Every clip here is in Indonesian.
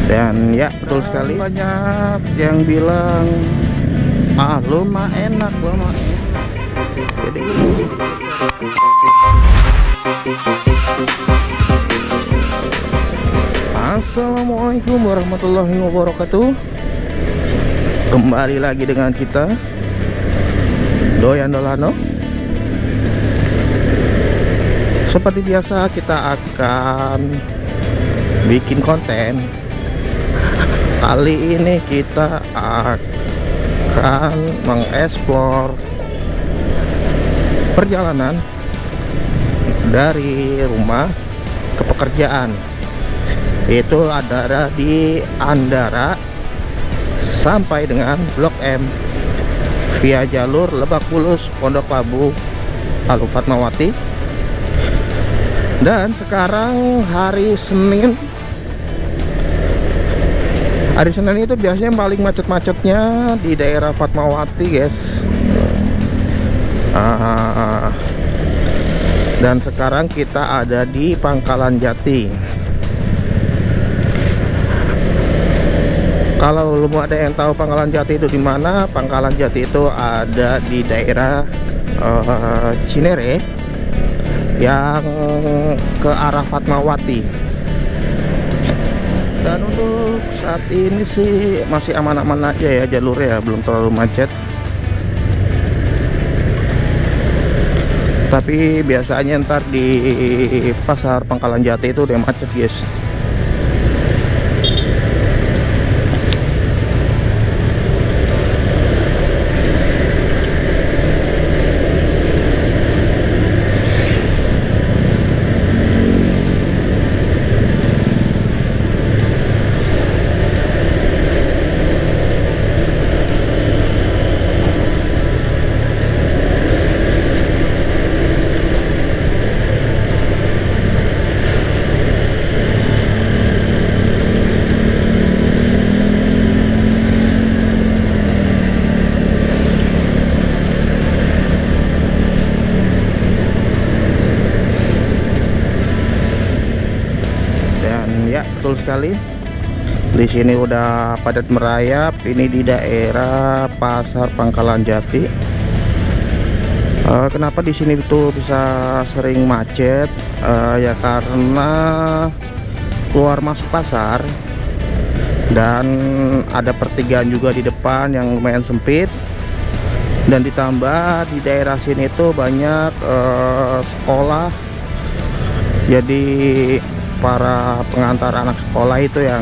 Dan ya betul sekali, banyak yang bilang lu mah enak, lu mah enak. Jadi Assalamualaikum warahmatullahi wabarakatuh. Kembali lagi dengan kita Doyan Dolano. Seperti biasa kita akan bikin konten. Kali ini kita akan mengeksplor perjalanan dari rumah ke pekerjaan. Itu ada di Andara sampai dengan Blok M via jalur Lebak Bulus, Pondok Labu, lalu Fatmawati. Dan sekarang hari Senin. Hari Senin itu biasanya paling macet-macetnya di daerah Fatmawati, guys. Dan sekarang kita ada di Pangkalan Jati. Kalau belum ada yang tahu Pangkalan Jati itu di mana, Pangkalan Jati itu ada di daerah Cinere yang ke arah Fatmawati. Dan untuk saat ini sih masih aman-aman aja ya jalurnya, belum terlalu macet. Tapi biasanya ntar di pasar Pangkalan Jati itu udah macet, guys. Ya, betul sekali. Di sini udah padat merayap. Ini di daerah Pasar Pangkalan Jati. Kenapa di sini itu bisa sering macet? Ya karena keluar masuk pasar dan ada pertigaan juga di depan yang lumayan sempit. Dan ditambah di daerah sini tuh banyak sekolah. Jadi para pengantar anak sekolah itu yang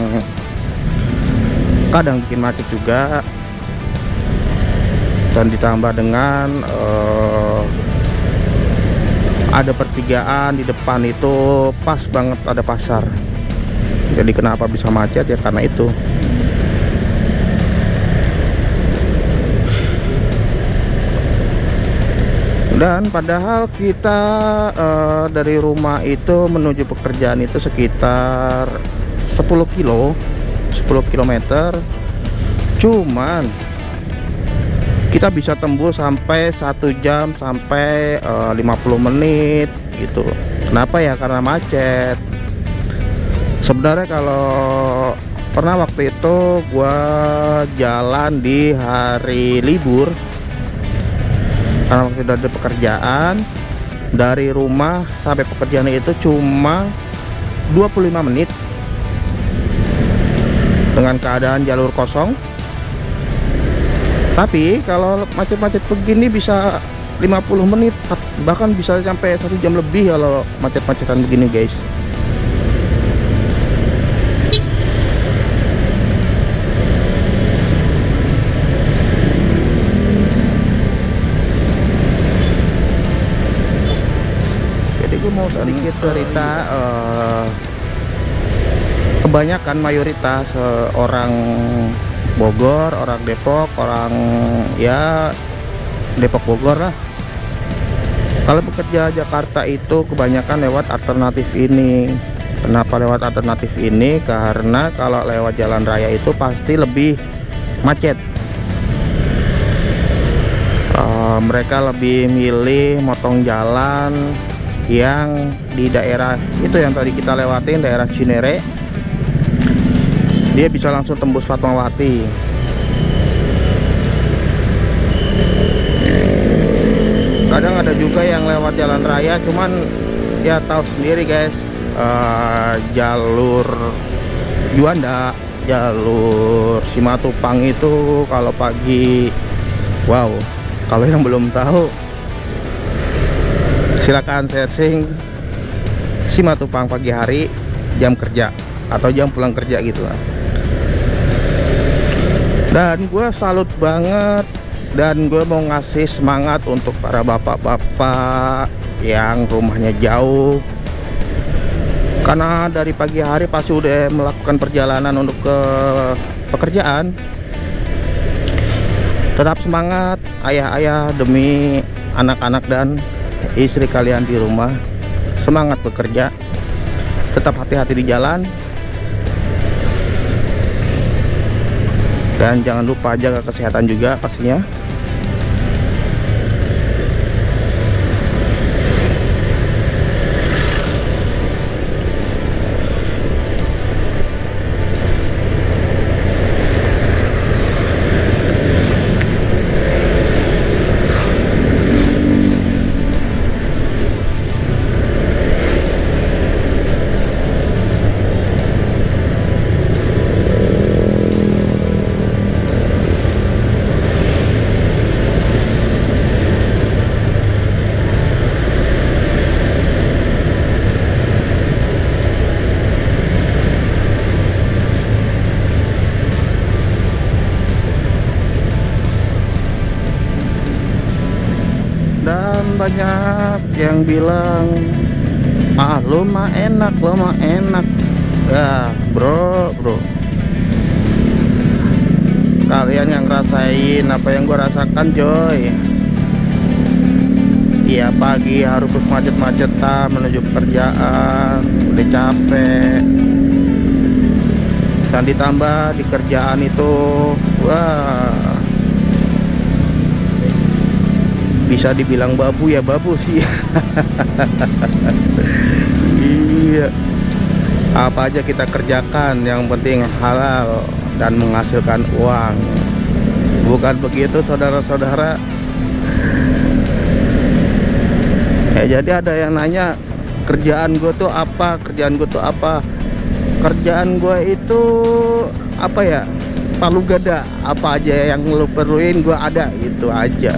kadang bikin macet juga. Dan ditambah dengan ada pertigaan di depan itu pas banget ada pasar. Jadi kenapa bisa macet ya karena itu. Dan padahal kita dari rumah itu menuju pekerjaan itu sekitar 10 km. Cuman kita bisa tembus sampai 1 jam sampai 50 menit gitu. Kenapa ya? Karena macet. Sebenarnya kalau pernah waktu itu gua jalan di hari libur, karena waktu itu ada pekerjaan, dari rumah sampai pekerjaan itu cuma 25 menit dengan keadaan jalur kosong. Tapi kalau macet-macet begini bisa 50 menit, bahkan bisa sampai 1 jam lebih kalau macet-macetan begini, guys. Gue mau sedikit cerita. Kebanyakan mayoritas orang Bogor, orang Depok, orang ya Depok Bogor lah, kalau bekerja Jakarta itu kebanyakan lewat alternatif ini. Kenapa lewat alternatif ini? Karena kalau lewat jalan raya itu pasti lebih macet. Mereka lebih milih motong jalan yang di daerah itu yang tadi kita lewatin, daerah Cinere. dia bisa langsung tembus Fatmawati. Kadang ada juga yang lewat jalan raya, cuman ya tahu sendiri guys, jalur Juanda, jalur Simatupang itu kalau pagi, wow, kalau yang belum tahu silakan searching Simatupang pagi hari, jam kerja atau jam pulang kerja gitu lah. Dan gue salut banget, dan gue mau ngasih semangat untuk para bapak-bapak yang rumahnya jauh, karena dari pagi hari pasti udah melakukan perjalanan untuk ke pekerjaan. Tetap semangat ayah-ayah demi anak-anak dan istri kalian di rumah. Semangat bekerja, tetap hati-hati di jalan, dan jangan lupa jaga kesehatan juga pastinya. Dan banyak yang bilang, ah lu mah enak, lu mah enak. Ya bro, kalian yang rasain apa yang gua rasakan coy. Iya, pagi harus macet-macetan menuju pekerjaan, udah capek, dan ditambah di kerjaan itu, wah, bisa dibilang babu ya babu sih. Iya, apa aja kita kerjakan, yang penting halal dan menghasilkan uang. Bukan begitu saudara-saudara? Jadi ada yang nanya, kerjaan gue tuh apa, kerjaan gue tuh apa. Kerjaan gue itu apa ya, palu gada, apa aja yang lu perluin gue ada, gitu aja.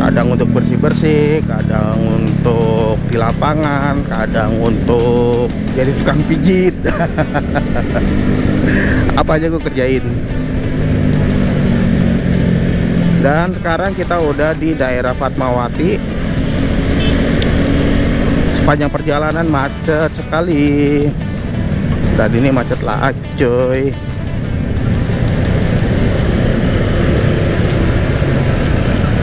Kadang untuk bersih-bersih, kadang untuk di lapangan, kadang untuk jadi tukang pijit. Apa aja gue kerjain. Dan sekarang kita udah di daerah Fatmawati. Sepanjang perjalanan macet sekali. Dan ini macet lah coy.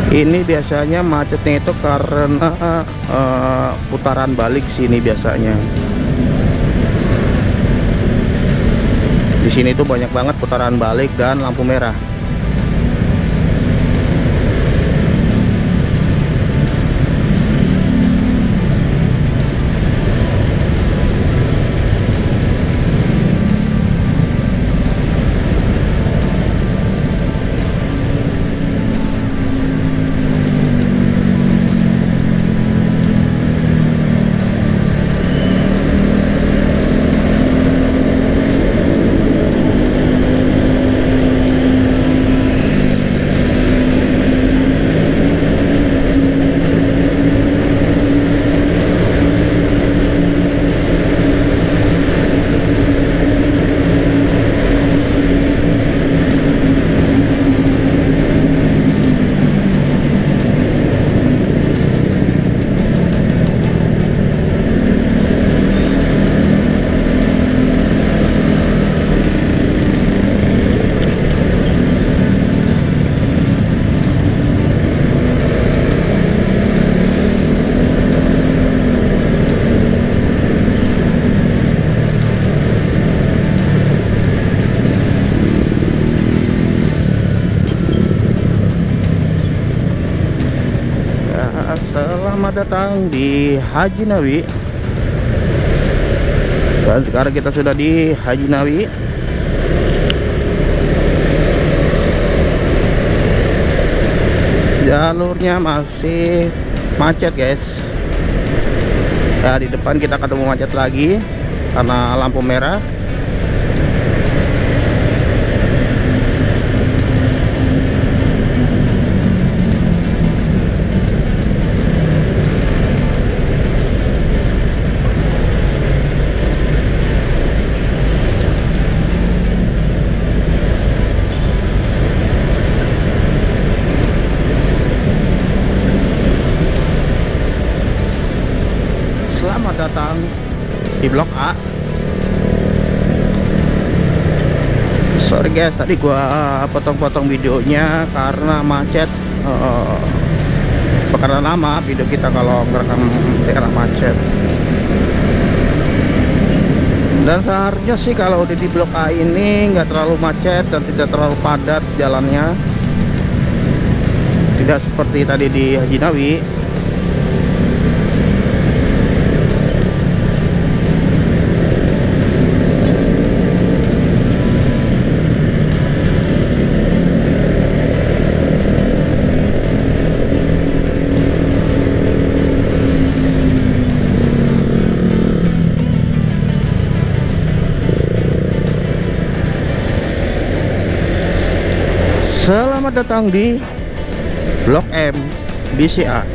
Ini biasanya macetnya itu karena putaran balik sini biasanya. Di sini tuh banyak banget putaran balik dan lampu merah. Selamat datang di Haji Nawi. Dan sekarang kita sudah di Haji Nawi. Jalurnya masih macet guys. Ya, di depan kita ketemu macet lagi karena lampu merah. Selamat datang di Blok A. Sorry guys, tadi gua potong-potong videonya karena macet. Karena lama video kita kalau ngerekam karena macet. Dan seharusnya sih kalau udah di Blok A ini nggak terlalu macet dan tidak terlalu padat jalannya. Tidak seperti tadi di Haji Nawi. Selamat datang di Blok M BCA.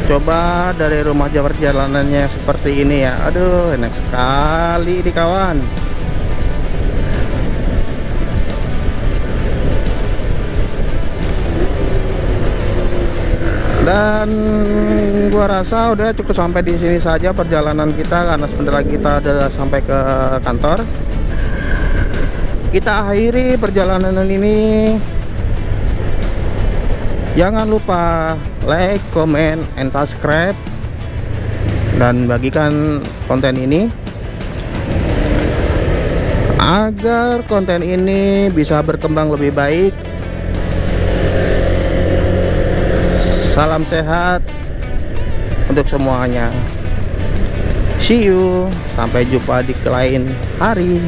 Coba dari rumah aja perjalanannya seperti ini ya. Aduh, enak sekali di kawan. Dan gua rasa udah cukup sampai di sini saja perjalanan kita, karena sebentar lagi kita udah sampai ke kantor. Kita akhiri perjalanan ini. Jangan lupa like, comment, and subscribe, dan bagikan konten ini agar konten ini bisa berkembang lebih baik. Salam sehat untuk semuanya. See you. Sampai jumpa di lain hari.